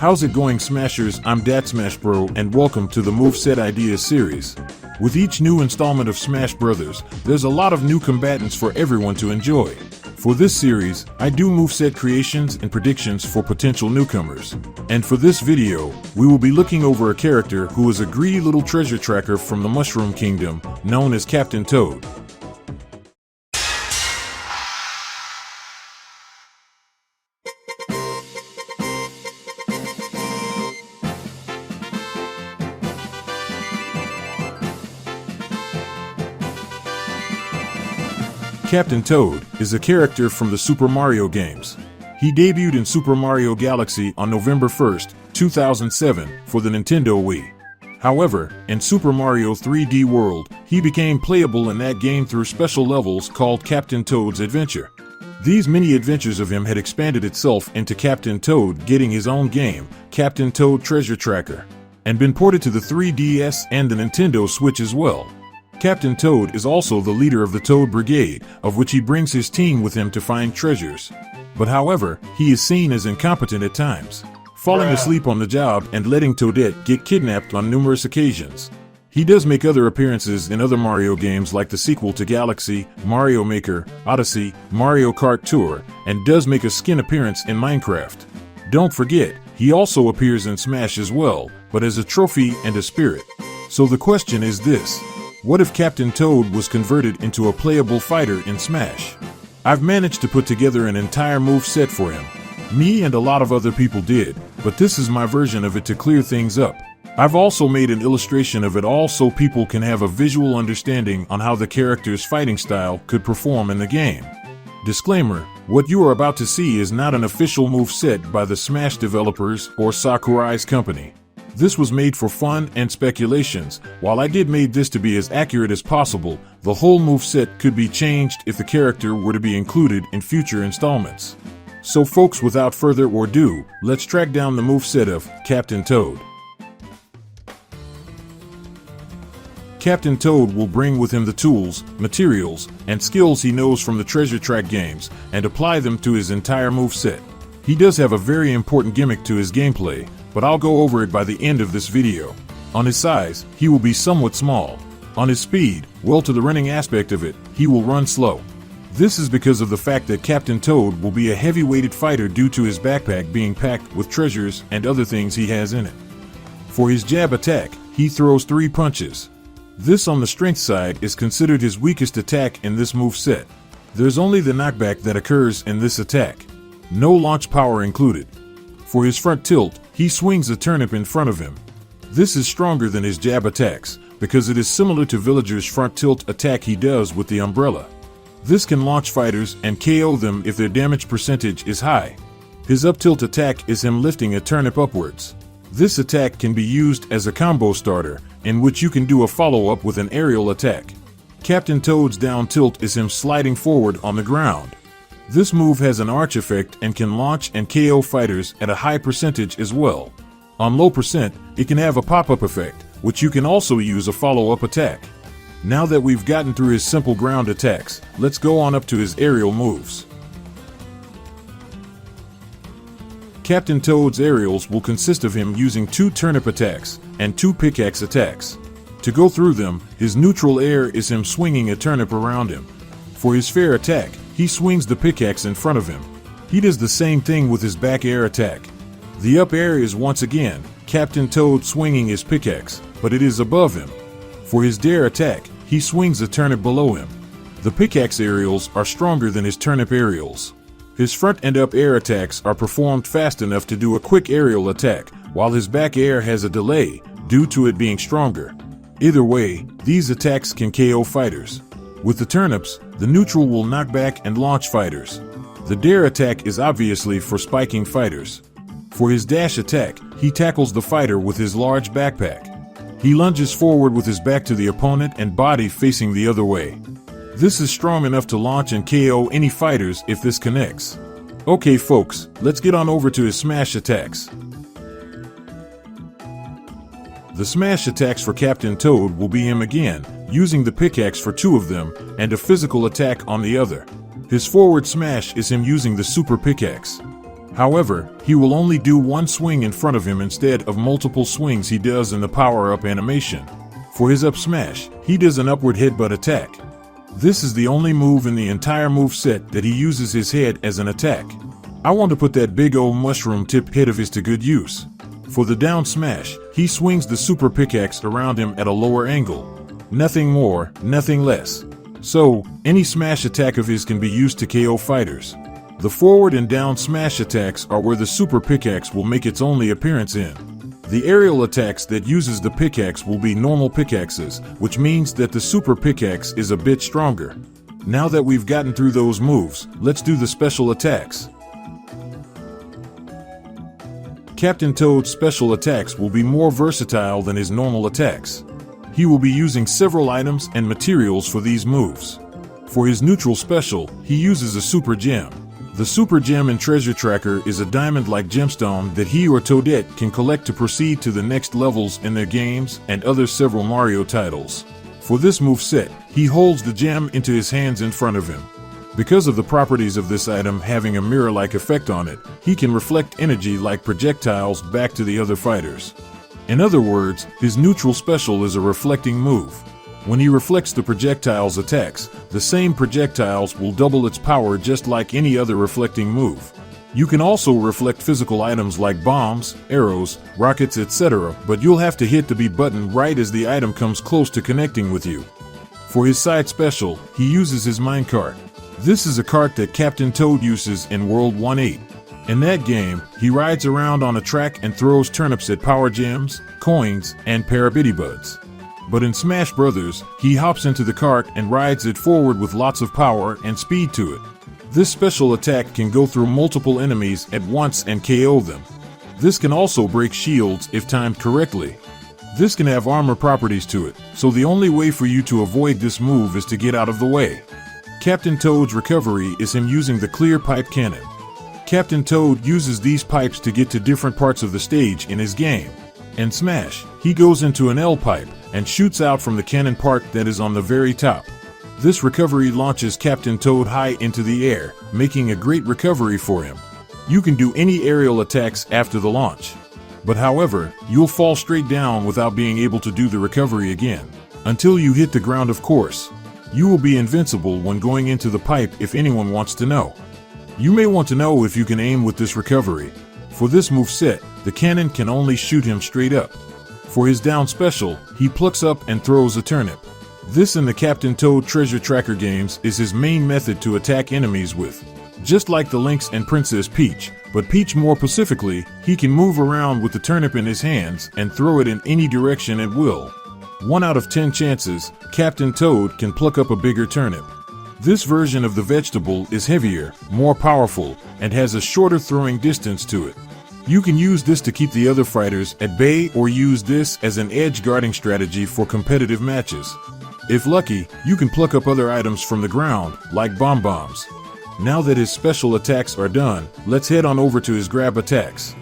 How's it going, Smashers? I'm DatSmashBro and welcome to the Moveset Ideas series. With each new installment of Smash Brothers, there's a lot of new combatants for everyone to enjoy. For this series, I do moveset creations and predictions for potential newcomers. And for this video, we will be looking over a character who is a greedy little treasure tracker from the Mushroom Kingdom, known as Captain Toad. Captain Toad is a character from the Super Mario games. He debuted in Super Mario Galaxy on November 1st, 2007 for the Nintendo Wii. However, in Super Mario 3D World, he became playable in that game through special levels called Captain Toad's Adventure. These mini adventures of him had expanded itself into Captain Toad getting his own game, Captain Toad Treasure Tracker, and been ported to the 3DS and the Nintendo Switch as well. Captain Toad is also the leader of the Toad Brigade, of which he brings his team with him to find treasures. But however, he is seen as incompetent at times, falling asleep on the job and letting Toadette get kidnapped on numerous occasions. He does make other appearances in other Mario games like the sequel to Galaxy, Mario Maker, Odyssey, Mario Kart Tour, and does make a skin appearance in Minecraft. Don't forget, he also appears in Smash as well, but as a trophy and a spirit. So the question is this: what if Captain Toad was converted into a playable fighter in Smash? I've managed to put together an entire move set for him. Me and a lot of other people did, but this is my version of it to clear things up. I've also made an illustration of it all so people can have a visual understanding on how the character's fighting style could perform in the game. Disclaimer: what you are about to see is not an official move set by the Smash developers or Sakurai's company. This was made for fun and speculations. While I did made this to be as accurate as possible, the whole moveset could be changed if the character were to be included in future installments. So folks, without further ado, let's track down the moveset of Captain Toad. Captain Toad will bring with him the tools, materials, and skills he knows from the Treasure Track games and apply them to his entire moveset. He does have a very important gimmick to his gameplay, but I'll go over it by the end of this video. On his size, he will be somewhat small. On his speed, well, to the running aspect of it, he will run slow. This is because of the fact that Captain Toad will be a heavy-weighted fighter due to his backpack being packed with treasures and other things he has in it. For his jab attack, he throws 3 punches. This on the strength side is considered his weakest attack in this move set. There's only the knockback that occurs in this attack. No launch power included. For his front tilt, he swings a turnip in front of him. This is stronger than his jab attacks, because it is similar to Villager's front tilt attack he does with the umbrella. This can launch fighters and KO them if their damage percentage is high. His up tilt attack is him lifting a turnip upwards. This attack can be used as a combo starter, in which you can do a follow-up with an aerial attack. Captain Toad's down tilt is him sliding forward on the ground. This move has an arch effect and can launch and KO fighters at a high percentage as well. On low percent, it can have a pop-up effect, which you can also use a follow-up attack. Now that we've gotten through his simple ground attacks, let's go on up to his aerial moves. Captain Toad's aerials will consist of him using 2 turnip attacks and 2 pickaxe attacks. To go through them, his neutral air is him swinging a turnip around him. For his fair attack, he swings the pickaxe in front of him. He does the same thing with his back air attack. The up air is once again Captain Toad swinging his pickaxe, but it is above him. For his dare attack, he swings a turnip below him. The pickaxe aerials are stronger than his turnip aerials. His front and up air attacks are performed fast enough to do a quick aerial attack, while his back air has a delay due to it being stronger. Either way, these attacks can KO fighters. With the turnips, the neutral will knock back and launch fighters. The dare attack is obviously for spiking fighters. For his dash attack, he tackles the fighter with his large backpack. He lunges forward with his back to the opponent and body facing the other way. This is strong enough to launch and KO any fighters if this connects. Okay folks, let's get on over to his smash attacks. The smash attacks for Captain Toad will be him again, using the pickaxe for 2 of them, and a physical attack on the other. His forward smash is him using the super pickaxe. However, he will only do one swing in front of him instead of multiple swings he does in the power-up animation. For his up smash, he does an upward headbutt attack. This is the only move in the entire moveset that he uses his head as an attack. I want to put that big old mushroom tip head of his to good use. For the down smash, he swings the super pickaxe around him at a lower angle. Nothing more, nothing less. So, any smash attack of his can be used to KO fighters. The forward and down smash attacks are where the super pickaxe will make its only appearance in. The aerial attacks that uses the pickaxe will be normal pickaxes, which means that the super pickaxe is a bit stronger. Now that we've gotten through those moves, let's do the special attacks. Captain Toad's special attacks will be more versatile than his normal attacks. He will be using several items and materials for these moves. For his neutral special, he uses a super gem. The super gem in Treasure Tracker is a diamond-like gemstone that he or Toadette can collect to proceed to the next levels in their games and other several Mario titles. For this moveset, he holds the gem into his hands in front of him. Because of the properties of this item having a mirror-like effect on it, he can reflect energy like projectiles back to the other fighters. In other words, his neutral special is a reflecting move. When he reflects the projectile's attacks, the same projectiles will double its power just like any other reflecting move. You can also reflect physical items like bombs, arrows, rockets, etc., but you'll have to hit the B button right as the item comes close to connecting with you. For his side special, he uses his minecart. This is a cart that Captain Toad uses in World 1.8. In that game, he rides around on a track and throws turnips at power gems, coins, and parabitty buds. But in Smash Brothers, he hops into the cart and rides it forward with lots of power and speed to it. This special attack can go through multiple enemies at once and KO them. This can also break shields if timed correctly. This can have armor properties to it, so the only way for you to avoid this move is to get out of the way. Captain Toad's recovery is him using the clear pipe cannon. Captain Toad uses these pipes to get to different parts of the stage in his game. In Smash, he goes into an L pipe and shoots out from the cannon part that is on the very top. This recovery launches Captain Toad high into the air, making a great recovery for him. You can do any aerial attacks after the launch. But however, you'll fall straight down without being able to do the recovery again. Until you hit the ground, of course. You will be invincible when going into the pipe if anyone wants to know. You may want to know if you can aim with this recovery. For this moveset, the cannon can only shoot him straight up. For his down special, he plucks up and throws a turnip. This in the Captain Toad Treasure Tracker games is his main method to attack enemies with. Just like the Lynx and Princess Peach, but Peach more specifically, he can move around with the turnip in his hands and throw it in any direction at will. 1 out of 10 chances, Captain Toad can pluck up a bigger turnip. This version of the vegetable is heavier, more powerful, and has a shorter throwing distance to it. You can use this to keep the other fighters at bay or use this as an edge guarding strategy for competitive matches. If lucky, you can pluck up other items from the ground, like bombs. Now that his special attacks are done, let's head on over to his grab attacks.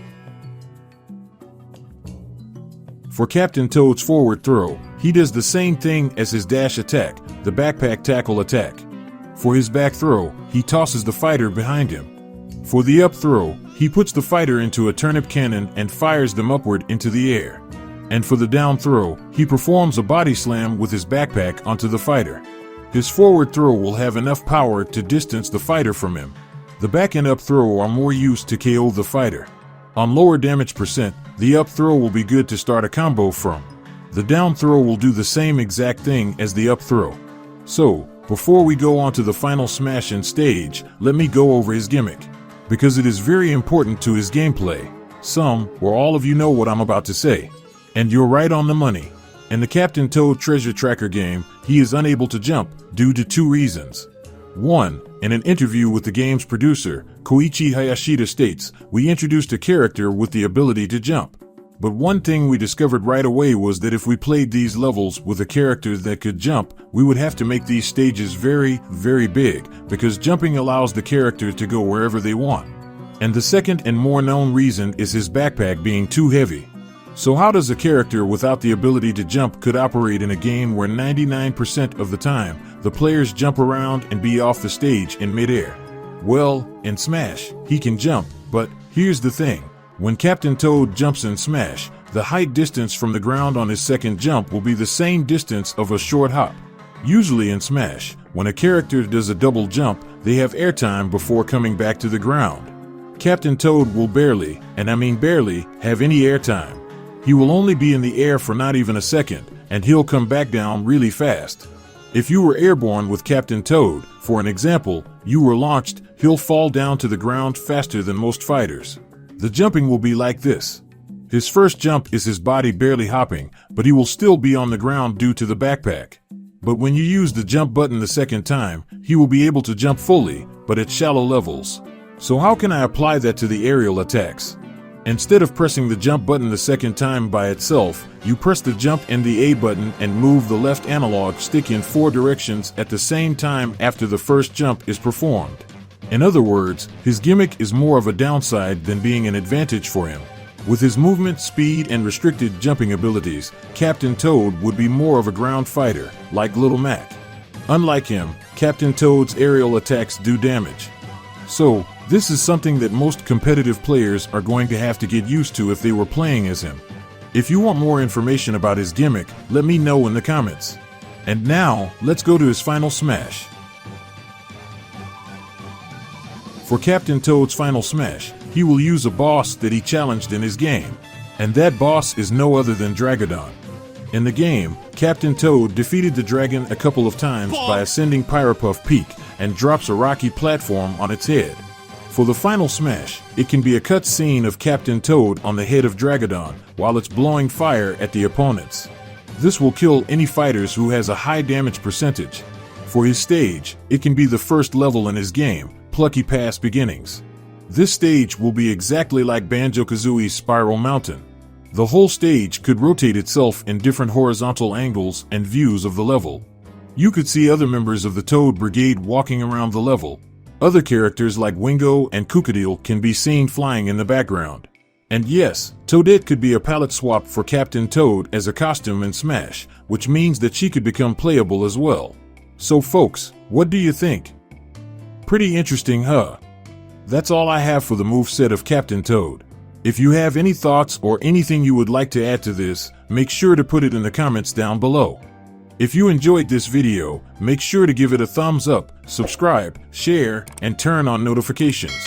For Captain Toad's forward throw, he does the same thing as his dash attack, the backpack tackle attack. For his back throw, he tosses the fighter behind him. For the up throw, he puts the fighter into a turnip cannon and fires them upward into the air. And for the down throw, he performs a body slam with his backpack onto the fighter. His forward throw will have enough power to distance the fighter from him. The back and up throw are more used to KO the fighter. On lower damage percent, the up throw will be good to start a combo from. The down throw will do the same exact thing as the up throw. So, before we go on to the final smash and stage, let me go over his gimmick. Because it is very important to his gameplay. Some, or all of you know what I'm about to say. And you're right on the money. In the Captain Toad Treasure Tracker game, he is unable to jump due to 2 reasons. 1. In an interview with the game's producer, Koichi Hayashida states, "We introduced a character with the ability to jump. But one thing we discovered right away was that if we played these levels with a character that could jump, we would have to make these stages very, very big, because jumping allows the character to go wherever they want." And the second and more known reason is his backpack being too heavy. So how does a character without the ability to jump could operate in a game where 99% of the time, the players jump around and be off the stage in midair? Well, in Smash, he can jump, but here's the thing. When Captain Toad jumps in Smash, the height distance from the ground on his second jump will be the same distance of a short hop. Usually in Smash, when a character does a double jump, they have airtime before coming back to the ground. Captain Toad will barely, and I mean barely, have any airtime. He will only be in the air for not even a second, and he'll come back down really fast. If you were airborne with Captain Toad, for an example, you were launched, he'll fall down to the ground faster than most fighters. The jumping will be like this. His first jump is his body barely hopping, but he will still be on the ground due to the backpack. But when you use the jump button the second time, he will be able to jump fully, but at shallow levels. So how can I apply that to the aerial attacks? Instead of pressing the jump button the second time by itself, you press the jump and the A button and move the left analog stick in 4 directions at the same time after the first jump is performed. In other words, his gimmick is more of a downside than being an advantage for him. With his movement, speed, and restricted jumping abilities, Captain Toad would be more of a ground fighter, like Little Mac. Unlike him, Captain Toad's aerial attacks do damage. So, this is something that most competitive players are going to have to get used to if they were playing as him. If you want more information about his gimmick, let me know in the comments. And now, let's go to his final smash. For Captain Toad's final smash, he will use a boss that he challenged in his game. And that boss is no other than Dragodon. In the game, Captain Toad defeated the dragon a couple of times by ascending Pyropuff Peak and drops a rocky platform on its head. For the final smash, it can be a cut scene of Captain Toad on the head of Dragodon while it's blowing fire at the opponents. This will kill any fighters who has a high damage percentage. For his stage, it can be the first level in his game, Plucky Pass Beginnings. This stage will be exactly like Banjo-Kazooie's Spiral Mountain. The whole stage could rotate itself in different horizontal angles and views of the level. You could see other members of the Toad Brigade walking around the level. Other characters like Wingo and Krookodiil can be seen flying in the background. And yes, Toadette could be a palette swap for Captain Toad as a costume in Smash, which means that she could become playable as well. So folks, what do you think? Pretty interesting, huh? That's all I have for the moveset of Captain Toad. If you have any thoughts or anything you would like to add to this, make sure to put it in the comments down below. If you enjoyed this video, make sure to give it a thumbs up, subscribe, share, and turn on notifications.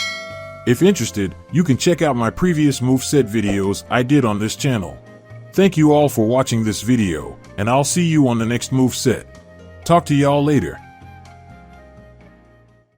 If interested, you can check out my previous moveset videos I did on this channel. Thank you all for watching this video, and I'll see you on the next moveset. Talk to y'all later.